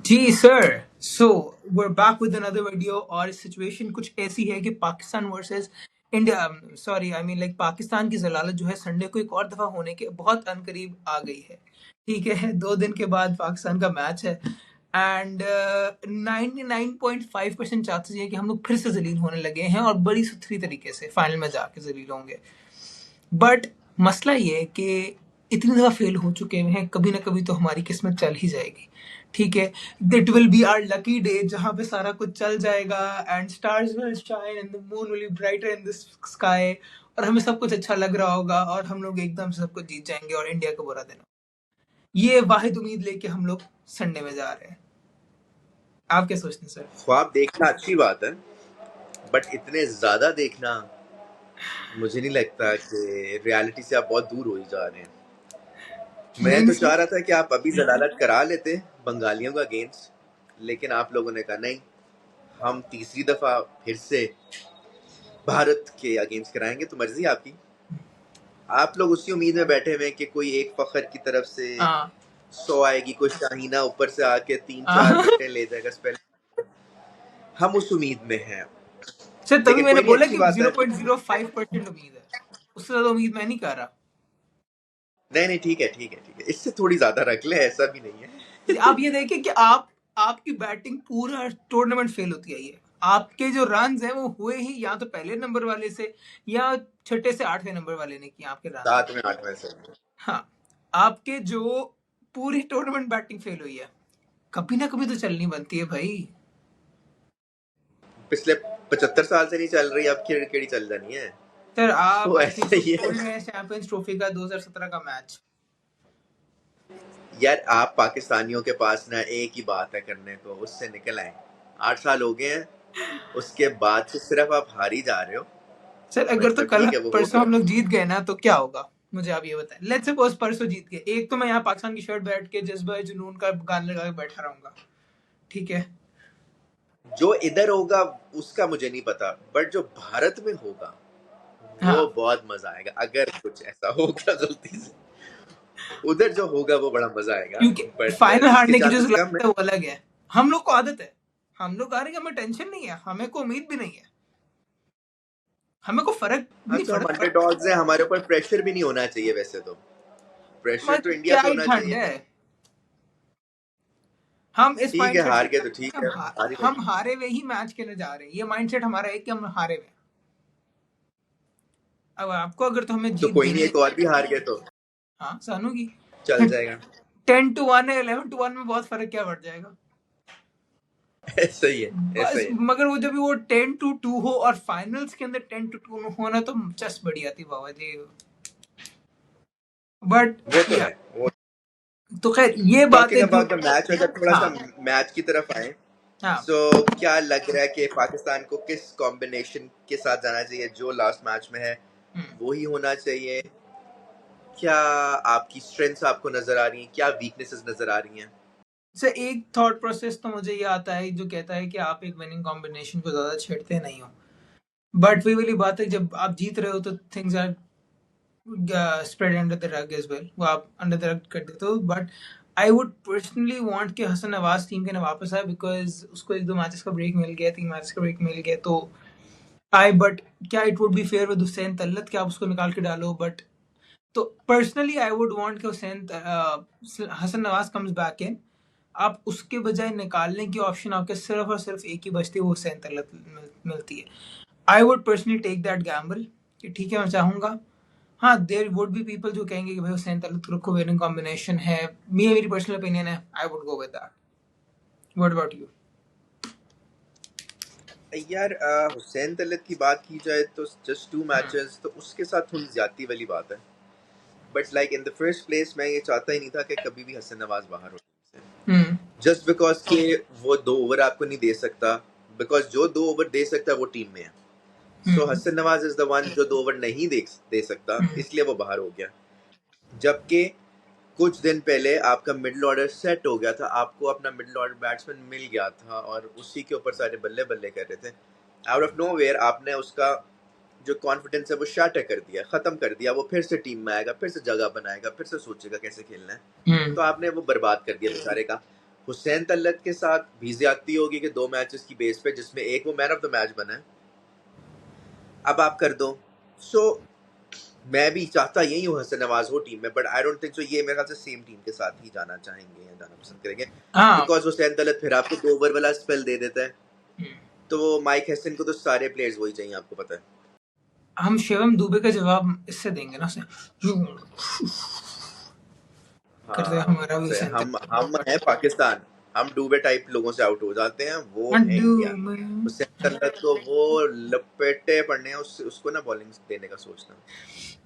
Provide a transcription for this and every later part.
Ji sir. So we're back with another video और situation कुछ ऐसी है कि Pakistan versus India, sorry I mean like Pakistan की जलालत जो है संडे को एक और दफा होने के बहुत अनकरीब आ गई है। ठीक है, 2 दिन के बाद पाकिस्तान का मैच है एंड 99.5% चांसेस है कि हम लोग फिर से जलील होने लगे हैं और बड़ी सुथरी तरीके से फाइनल में जाके जलील होंगे। बट मसला ये है कि इतनी दफा फेल हो चुके हैं, कभी ना कभी तो हमारी किस्मत चल ही जाएगी। ठीक है, it will be our lucky day जहां पे सारा कुछ चल जाएगा and stars will shine and the moon will be brighter in the sky और हमें सब कुछ अच्छा लग रहा होगा और हम लोग एकदम से सब कुछ जीत जाएंगे और इंडिया को बुरा देना। ये वाहिद उम्मीद लेके हम लोग संडे में जा रहे हैं। आप क्या सोचते हैं सर? ख्वाब देखना अच्छी बात है, बट इतने ज्यादा देखना मुझे नहीं लगता कि रियलिटी से आप बहुत दूर हो ही जा रहे हैं। मैं तो चाह रहा था कि आप अभी जलालत करा लेते बंगालियों का अगेंस्ट, लेकिन आप लोगों ने कहा नहीं, हम तीसरी दफा फिर से भारत के अगेंस्ट कराएंगे। तो मर्जी आपकी। आप लोग उसी उम्मीद में बैठे हुए हैं कि कोई एक फखर की तरफ से 100 आएगी, कोई शाहीना ऊपर से आके 3-4 विकेटें ले जाएगा स्पेल। हम उस उम्मीद में हैं। सर तभी लेकिन मैंने कोई नहीं, बोला अच्छी कि बात है। 0.05% उम्मीद है, उससे ज्यादा उम्मीद मैं नहीं कर रहा। नहीं, ठीक है, इससे थोड़ी ज्यादा रख ले, ऐसा भी नहीं है। आप ये देखिए कि आपकी बैटिंग पूरा टूर्नामेंट फेल होती आई है। आपके जो रन हैं वो हुए ही या तो पहले नंबर वाले से या छठे से 8वें नंबर वाले ने किया आपके रन। 7 में 8 में से हाँ, आपके जो पूरी टूर्नामेंट बैटिंग फेल हुई है, कभी ना कभी तो चलनी बनती है भाई। पिछले 75 साल से नहीं चल रही, अब केड़ी चल जानी है सर आप तो आई थिंक ऐसे ही है। बोल रहे हैं चैंपियंस ट्रॉफी का 2017 का मैच। यार आप पाकिस्तानियों के पास ना एक ही बात है करने को, उससे निकल आए। 8 साल हो गए हैं, उसके बाद से सिर्फ आप हार ही जा रहे हो। सर अगर तो कल ठीक है, वो हो परसों गया। हम लोग जीत गए ना तो क्या होगा मुझे आप ये बताएं। लेट्स सपोज परसों जीत गए, एक तो मैं यहाँ पाकिस्तान की शर्ट बैठ के जज्बा जुनून का गान लगा के बैठा रहूंगा। ठीक है, जो इधर होगा उसका मुझे नहीं पता, बट जो भारत में होगा वो हाँ, बहुत मजा आएगा। अगर कुछ ऐसा होगा गलती से, उधर जो होगा वो बड़ा मजा आएगा। क्योंकि बट फाइनल इसके हारने की जो चांसेस कम जज्बा है। है वो अलग है। हम लोग को आदत है, हम लोग हारेंगे, हमें टेंशन नहीं है, हमें को उम्मीद भी नहीं है, हमें को फर्क हाँ, नहीं तो हम फर्क अंडरडॉग्स हैं, हमारे ऊपर प्रेशर भी नहीं होना चाहिए। वैसे तो प्रेशर तो इंडिया क्या पे ही होना ठंड चाहिए। है। हम इस ठीक है, माइंडसेट से हार गए तो ठीक है, हार ही हम गए। हारे हुए ही मैच खेलने जा रहे हैं। ये माइंडसेट हमारा है कि हम हारे हुए हैं। अब आपको अगर तो हमें तो जीत कोई नहीं, देनी एक और भी हार गए तो हाँ सानू की चल जाएगा। 10-1 है, 11-1 में बहुत फर्क क्या बढ़ जाएगा। ऐसा ही है, ऐसा बस ही है। मगर वो जब वो 10-2 हो और फाइनल्स के अंदर 10-2 होना तो चस बढ़िया थी बाबा जी। बट वो तो है। वो तो खैर ये बात टॉकिंग है अबाउट द मैच, अगर थोड़ा सा हाँ मैच की तरफ आए, हाँ सो क्या लग रहा है कि पाकिस्तान को किस कॉम्बिनेशन के साथ जाना चाहिए? जो लास्ट मैच में है वो ही होना चाहिए? क्या आपकी स्ट्रेंथ्स आपको नजर आ रही हैं? क्या वीकनेसेस नजर आ रही हैं? से एक थॉट प्रोसेस तो मुझे ये आता है जो कहता है कि आप एक विनिंग कॉम्बिनेशन को ज्यादा छेड़ते नहीं हो। बट वही वाली बात है, जब आप जीत रहे हो तो things are spread under the rug as well, वो आप अंडर द रग कर देते हो। But I would personally want कि हसन नवाज टीम के ना वापस आए, बिकॉज उसको 1-2 मैचेस का ब्रेक मिल गया, 3 मैचेस का ब्रेक मिल गया तो आए। बट क्या it would be fair with Hussain Talat कि आप उसको निकाल के डालो? बट तो पर्सनली आई वुड वांट कि Hasan Nawaz comes back in. आप उसके बजाय निकालने की ऑप्शन आपके सिर्फ और सिर्फ एक ही बचती है, वो हुसैन तल्लत मिलती है। I would personally take that gamble कि ठीक है मैं चाहूंगा। हाँ, देयर वुड बी पीपल जो कहेंगे कि भाई हुसैन तलत रखो, विनिंग कॉम्बिनेशन है। मेरी पर्सनल ओपिनियन है, I would go with that. What about you? यार हुसैन तलत की बात की जाए तो जस्ट 2 मैचेस, तो उसके साथ थोड़ी ज्यादती वाली बात है। But like in the first place मैं ये चाहता ही नहीं था कि कभी भी हसन नवाज बाहर हो टीम से, जस्ट बिकॉज कि वो 2 ओवर आपको नहीं दे सकता। बिकॉज जो 2 ओवर दे सकता है वो टीम में है। So Hasan Nawaz is the one जो 2 ओवर नहीं दे सकता, इसलिए वो बाहर हो गया। जबकि कुछ दिन पहले आपका मिडिल ऑर्डर सेट हो गया था, आपको अपना मिडिल ऑर्डर बैट्समैन मिल गया था और उसी के ऊपर सारे बल्ले बल्ले कर रहे थे। आउट ऑफ नोवेयर आपने उसका जो कॉन्फिडेंस है वो शाटर कर दिया, खत्म कर दिया। वो फिर से टीम में आएगा, फिर से जगह बनाएगा, फिर से सोचेगा कैसे खेलना है। तो आपने वो बर्बाद कर दिया बेचारे का। हुसैन तलत के साथ भी ज्यादती होगी कि 2 मैचेस की बेस पे, जिसमें एक वो मैन ऑफ द मैच बना है, अब आप कर दो। सो मैं भी चाहता यही हूँ हसन नवाज हो टीम में, but I don't think so ये मेरे ख्याल से सेम टीम के साथ ही जाना चाहेंगे या जाना पसंद करेंगे, हाँ। बिकॉज हुसैन तलत फिर आपको 2 ओवर वाला स्पेल दे देता है, हम्म। तो वो माइक हैसन को तो सारे प्लेयर्स वही चाहिए, आपको पता है। हम शिवम दुबे का जवाब इससे देंगे ना, करते हाँ हमारा भी से हुसैन हम हैं पाकिस्तान, हम डूबे टाइप लोगों से आउट हो जाते हैं, वो है अड्डू इंडिया। में। हुसैन तलत को वो लपेटे पड़ने हैं, उसको ना बॉलिंग देने का सोचना।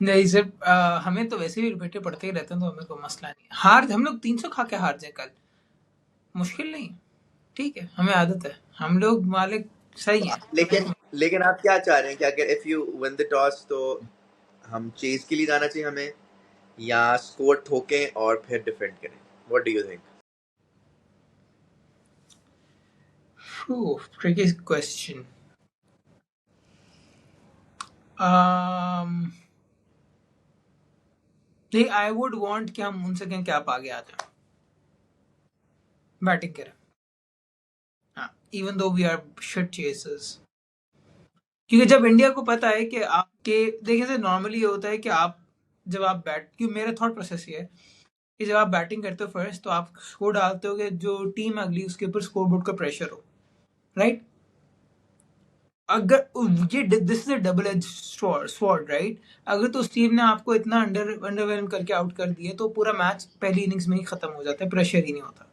नहीं सिर्फ हमें तो वैसे भी रिपीटेड पढ़ते ही रहते हैं, तो हमें कोई मसला नहीं। हार हम लोग 300 खा के हार जाए कल, मुश्किल नहीं, ठीक है, हमें आदत है, हम लोग मालिक सही है। लेकिन आप क्या चाह रहे हैं कि अगर if you win the toss तो हम चेज के लिए जाना चाहिए हमें, या स्कोर ठोकें और फिर डिफेंड करें? What do you think? Tricky question. नहीं, आई वुड वांट कि हम उनसे कहें कि आप आगे आ जाओ, बैटिंग करें। हाँ, even though we are shit चेसर्स, क्योंकि जब इंडिया को पता है कि आपके, देखिए से नॉर्मली ये होता है कि आप जब आप बैट, क्योंकि मेरा थॉट प्रोसेस ये है कि जब आप बैटिंग करते हो फर्स्ट, तो आप स्कोर डालते हो कि जो टीम अगली उसके ऊपर स्कोरबोर्ड का प्रेशर हो, राइट? अगर ये this is a double edge sword, right? अगर तो उस टीम ने आपको इतना अंडरवेलम करके आउट कर दिया, तो पूरा मैच पहली इनिंग्स में ही खत्म हो जाता है, प्रेशर ही नहीं होता।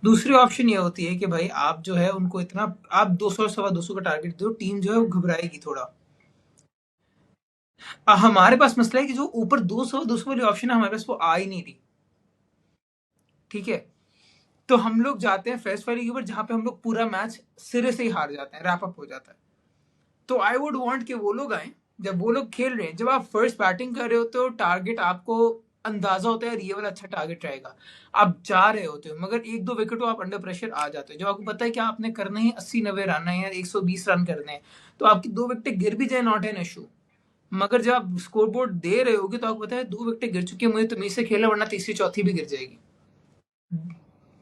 दूसरी ऑप्शन ये होती है कि भाई आप जो है उनको इतना, आप 200 सवा 200 का टारगेट दो, टीम जो है वो घबराएगी थोड़ा। हमारे पास मसला है कि जो ऊपर 200 वाली ऑप्शन है, हमारे पास वो आ ही नहीं रही, ठीक है? तो हम लोग जाते हैं फर्स्ट वाली के ऊपर, जहां पे हम लोग पूरा मैच सिरे से ही हार जाते हैं, रैप अप हो जाता है। तो आई वुड वांट कि वो लोग आए, जब वो लोग खेल रहे हैं, जब आप फर्स्ट बैटिंग कर रहे हो तो टारगेट आपको अंदाजा होता है ये वाला अच्छा टारगेट रहेगा, आप जा रहे होते हो, मगर एक दो विकेटों आप अंडर प्रेशर आ जाते हो, जब आपको पता है कि आपने करना है 80-90 रन है या 120 रन करने हैं, तो आपकी 2 विकेट गिर भी जाए, नॉट एन इशू। मगर जब आप स्कोरबोर्ड दे रहे होगे, तो आपको पता है 2 विकेट गिर चुकी है, मुझे तो से खेला, वरना तीसरी चौथी भी गिर जाएगी,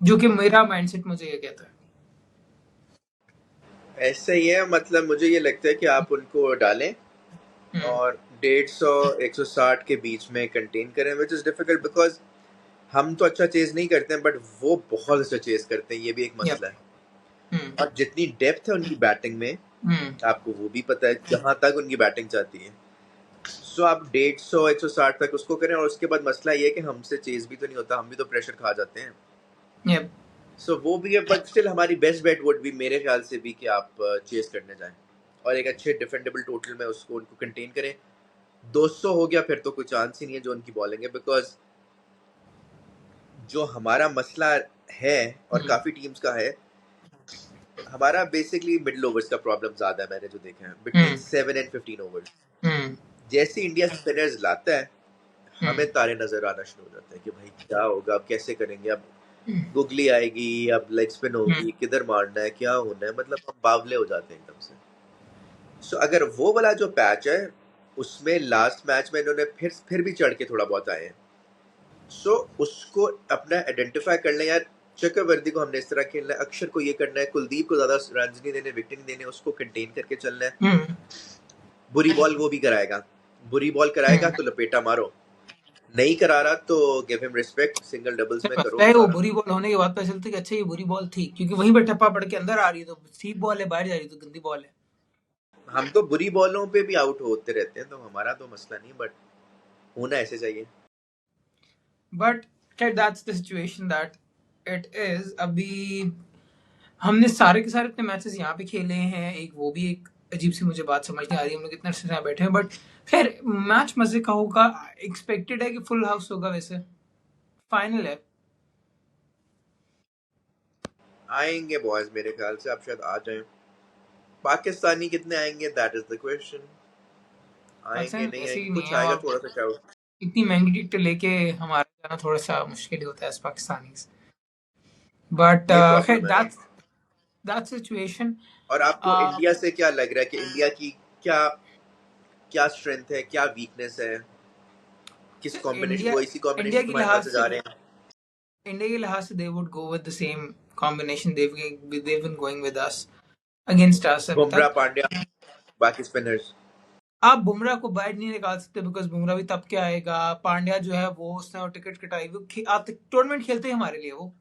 जो कि मेरा माइंडसेट मुझे ये कहता है। ऐसा ही है, मतलब मुझे ये लगता है कि आप उनको डालें और 150-160 के बीच में कंटेन करें, विच इज डिफिकल्ट बिकॉज हम तो अच्छा चेज नहीं करते हैं, बट वो बहुत अच्छा चेज करते हैं, ये भी एक यप। मसला है। और जितनी डेप्थ है उनकी बैटिंग में, आपको वो भी पता है जहां तक उनकी बैटिंग चाहती है। सो आप 150-160 तक उसको करें, और उसके बाद मसला ये है कि हमसे चेज भी तो नहीं होता, हम भी तो प्रेशर खा जाते हैं। यप। सो वो भी है, बट स्टिल हमारी बेस्ट बेट वुड भी मेरे ख्याल से भी कि आप चेस करने जाएं और एक अच्छे डिफेंडेबल टोटल में उसको उनको कंटेन करें। 200 हो गया फिर तो कोई चांस ही नहीं है जो उनकी बॉलिंग है, बिकॉज जो हमारा मसला है और काफी टीम्स का है, हमारा बेसिकली मिडिल ओवर्स का प्रॉब्लम ज्यादा है, मैंने जो देखा है बिटवीन 7 एंड 15 ओवर्स। जैसे इंडिया स्पिनर्स लाता है, हमें तारे नजर आना शुरू हो जाते हैं कि भाई क्या होगा, अब कैसे करेंगे, अब गुगली आएगी, अब लेग स्पिन होगी, किधर मारना है, क्या होना है, मतलब हम बावले हो जाते हैं एकदम से। सो अगर वो वाला जो पैच है, उसमें लास्ट मैच में इन्होंने फिर भी चढ़ के थोड़ा बहुत आए हैं, सो उसको अपना आइडेंटिफाई कर लें यार। चक्रवर्ती को हमने इस तरह खेलना है, अक्षर को ये करना है, कुलदीप को ज्यादा रन नहीं देने, विकेट नहीं देने, उसको कंटेन करके चलना है। बुरी बॉल वो भी कराएगा, बुरी बॉल कराएगा तो लपेटा मारो, नहीं करा रहा तो give him respect, single doubles में करो वो गुजारा। बुरी बॉल होने के बाद पता चलता है कि अच्छा ये बुरी बॉल थी, क्योंकि वहीं पे ठप्पा पड़ के अंदर आ रही है, तो सीप बॉल है, बाहर जा रही है तो गंदी बॉल है। हम तो बुरी बॉलों पे भी आउट होते रहते हैं, तो हमारा तो मसला नहीं, बट होना ऐसे चाहिए। But that's the situation that it is. अभी हमने सारे के सारे इतने मैचेस यहाँ पे खेले हैं, एक वो भी एक अजीब सी मुझे बात समझ नहीं आ रही, हम लोग इतने अच्छे से बैठे हैं, बट खैर मैच मजे का होगा, एक्सपेक्टेड है कि फुल हाउस होगा, वैसे फाइनल है। आएंगे बॉयज, मेरे ख्याल से आप शायद आ जाएं। पाकिस्तानी कितने आएंगे, दैट इज द क्वेश्चन। आएंगे पाकिस्तान नहीं ऐसे आएंगे, ही नहीं कुछ है, आएगा अब थोड़ा सा शायद। इतनी महंगी टिकट लेके हमारा जाना थोड़ा सा मुश्किल ही होता है पाकिस्तानी, बट ये खैर प्रॉब्लम है ना। That situation. और आपको इंडिया से क्या लग रहा है कि इंडिया की क्या क्या स्ट्रेंथ है, क्या वीकनेस है, किस कॉम्बिनेशन, इंडिया वो इसी इंडिया कॉम्बिनेशन के तुम्हारे ख्याल लिहाज से से जा रहे हैं? इंडिया के लिहाज से they would go with the same combination they've been going with us against us अभी बुमराह, तक। पांड्या, बाकी स्पिनर्स। आप बुमराह को बाहर नहीं निकाल सकते बिकॉज बुमराह भी तब क्या आएगा। पांड्या जो है वो उसने टिकट कटाई, वो टूर्नामेंट खेलते हैं हमारे लिए। वो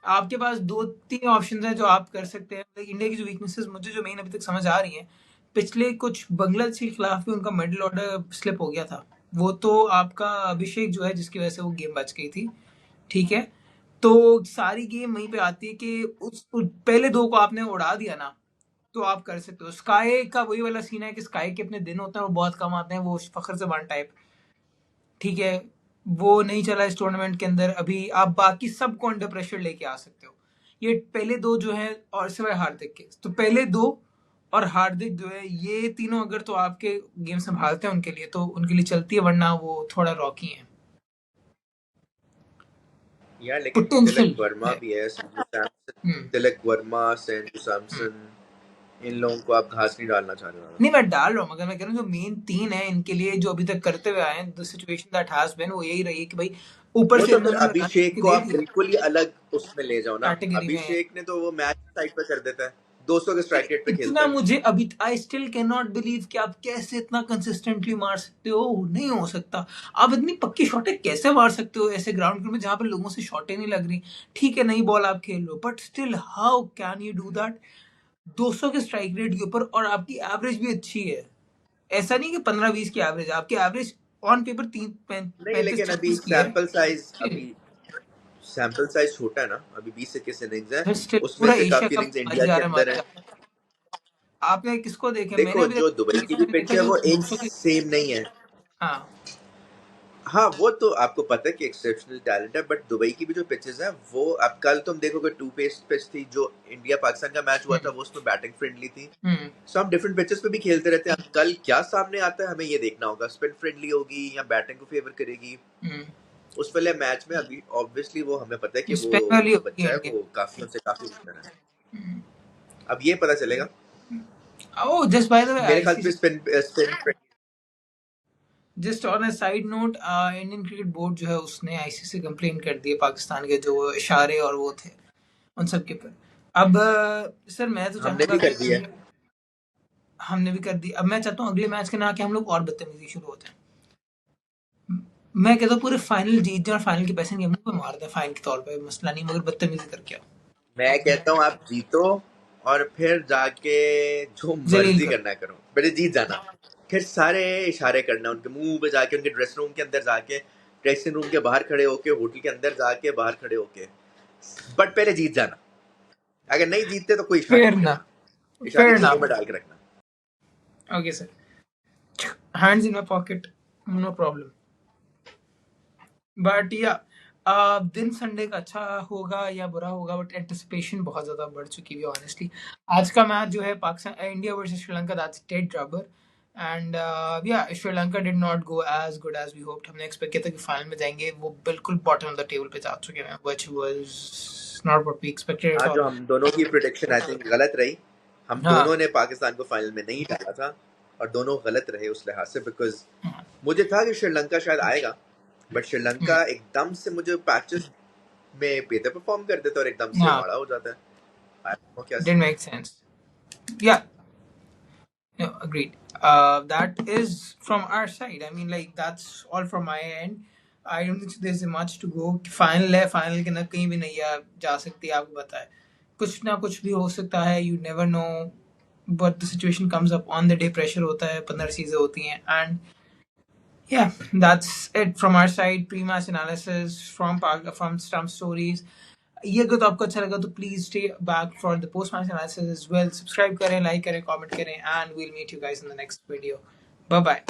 आपके पास 2-3 ऑप्शन हैं जो आप कर सकते हैं। इंडिया की जो वीकनेसेस मुझे जो मेन अभी तक समझ आ रही हैं, पिछले कुछ बांग्लादेश के खिलाफ भी उनका मिडिल ऑर्डर स्लिप हो गया था। वो तो आपका अभिषेक जो है जिसकी वजह से वो गेम बच गई थी, ठीक है। तो सारी गेम वहीं पे आती है कि पहले दो को आपने उड़ा दिया ना, तो आप कर सकते हो। स्काई का वही वाला सीन है कि स्काई के अपने दिन होते हैं वो बहुत कम आते हैं, वो फखर जमान टाइप, ठीक है। वो नहीं चला इस टूर्नामेंट के अंदर। अभी आप बाकी सबको अंडर प्रेशर लेके आ सकते हो। ये पहले दो जो है, और सिवाय हार्दिक के, तो पहले दो और हार्दिक जो है, ये तीनों अगर तो आपके गेम संभालते हैं उनके लिए तो उनके लिए चलती है, वरना वो थोड़ा रॉकी है। यार लेकिन तिलक पोटेंशियल वर्मा है। भी है, संजू सैमसन, हम्म तिलक वर्मा, संजू हम्म। सैमसन, इन लोगों को आप घास नहीं डालना चाह रहे हो। नहीं, मैं डाल रहा हूँ, मगर मैं कह रहा हूँ जो मेन तीन है इनके लिए जो अभी तक करते हुए आए हैं, the situation that has been वो यही रही है कि भाई ऊपर वो से तो इन फिर दोनों ने रन अभिषेक को दे आप दिया बिल्कुल ही अलग उसमें ले जाओ ना। कैटेगरी में। अभिषेक ने तो वो मैच साइड पे कर देता है, 200 के स्ट्राइक रेट पे खेलता इतना है। मुझे अभी I still can not believe कि आप कैसे इतना कंसिस्टेंटली मार सकते हो। नहीं हो सकता। आप इतनी पक्की शॉटें कैसे मार सकते हो ऐसे ग्राउंड में जहां पर लोगों से शॉटें नहीं लग रही। ठीक है, नई बॉल आप खेल लो, but still how can you do that 200 के स्ट्राइक रेट के ऊपर, और आपकी एवरेज भी अच्छी है। ऐसा नहीं कि 15-20 की एवरेज है, आपकी एवरेज ऑन पेपर नहीं लेकिन अभी 35-36 की है। अभी सैंपल साइज छोटा है ना, अभी 20-21 इनिंग्स है, फिर स्टिल उसमें पूरा से एशिया काफी कप इनिंग्स मारी इंडिया जा के रहा है, अंदर मारी है। जा रहा है। आपने किसको देखे? मैंने देखो अभी जो तक दुबई की किसी भी को नहीं पिच देखा है जो वो एक 200 के। सेम नहीं है। हाँ। हाँ वो तो आपको पता है कि एक्सेप्शनल टैलेंट है, बट दुबई की भी जो पिचेस हैं वो, अब कल तुम देखोगे टू पेस पिच थी, जो इंडिया पाकिस्तान का मैच हुआ था हम्म वो उसमें बैटिंग फ्रेंडली थी। हम्म सो हम डिफरेंट पिचेस पे भी खेलते रहते हैं। अब कल क्या सामने आता है हमें ये देखना होगा, स्पिन फ्रेंडली होगी या बैटिंग को फेवर करेगी। हम्म। उस वाले मैच में अभी ऑब्वियसली वो हमें पता है कि वो स्पेन वाली जो होगी बच्चा है इंडिया। वो काफी हमसे काफी बेहतर है। अब ये पता चलेगा। ओह, जस्ट बाय द वे मेरे ख्याल से ICC, spin spin just on a side note, Indian cricket board जो है उसने आईसीसी कंप्लेन कर दी है पाकिस्तान के जो इशारे और वो थे उन सब के ऊपर। अब सर मैं तो हमने चाहूंगा भी कर दी है। कि हमने भी कर दी। अब मैं चाहता हूँ अगले मैच के ना आके हम लोग और बदतमीजी शुरू होते हैं। मैं कहता हूँ पूरे फाइनल जीत जाए और फाइनल के पैसे गेम पे मार दे फाइन के तौर पे, मसला नहीं, मगर बदतमीजी करके आओ, मैं कहता हूँ आप जीतो और फिर जाके जो जलील मर्जी करो। करना करो, पहले जीत जाना, फिर सारे इशारे करना उनके मुंह पे जाके, उनके ड्रेसिंग रूम के अंदर जाके, ड्रेसिंग रूम के बाहर खड़े होके, होटल के अंदर जाके बाहर खड़े होके, बट पहले जीत जाना। अगर नहीं जीतते तो कोई इशारा फेयर नहीं ना, करना, इशारे फेयर ना। जेब में डाल के रखना। Okay sir, hands in my pocket, no problem. But या दिन संडे का अच्छा होगा या बुरा होगा, बट एंटिसिपेशन बहुत ज्यादा बढ़ चुकी है ऑनेस्टली। आज का मैच जो है Pakistan India versus Sri Lanka, that's dead rubber. And या Sri Lanka did not go as good as we hoped. हमने एक्सपेक्ट किया था कि फाइनल में जाएंगे, वो बिल्कुल बॉटम ऑफ द टेबल पे जा चुके हैं, which was not what we expected at हाँ जो ऑल। हम दोनों की प्रिडिक्शन आई थिंक गलत रही। हम हाँ दोनों ने पाकिस्तान को फाइनल में नहीं डाला था और दोनों गलत रहे उस लिहाज से, बिकॉज हाँ। मुझे था कि श्रीलंका शायद आएगा, बट श्रीलंका एकदम से मुझे पैचेस में बेहतर परफॉर्म कर देता है और एकदम से हाँ, माड़ा हो जाता है। I don't know क्या didn't सीन है। make sense. Yeah, yeah, agreed. That is from our side. I mean, like that's all from my end. I don't think there's much to go. Final है, final के ना कहीं भी नहीं जा सकती, आपको पता है। कुछ ना कुछ भी हो सकता है, you never know. But the situation comes up on the day, pressure होता है, 15 चीजें होती हैं, and yeah, that's it from our side. Pre-match analysis from Stump Stories. ये अगर तो आपको अच्छा लगा तो please stay back for the post match analysis as well. Subscribe करें, लाइक करें, कमेंट करें, and we'll meet you guys in the next video. Bye bye.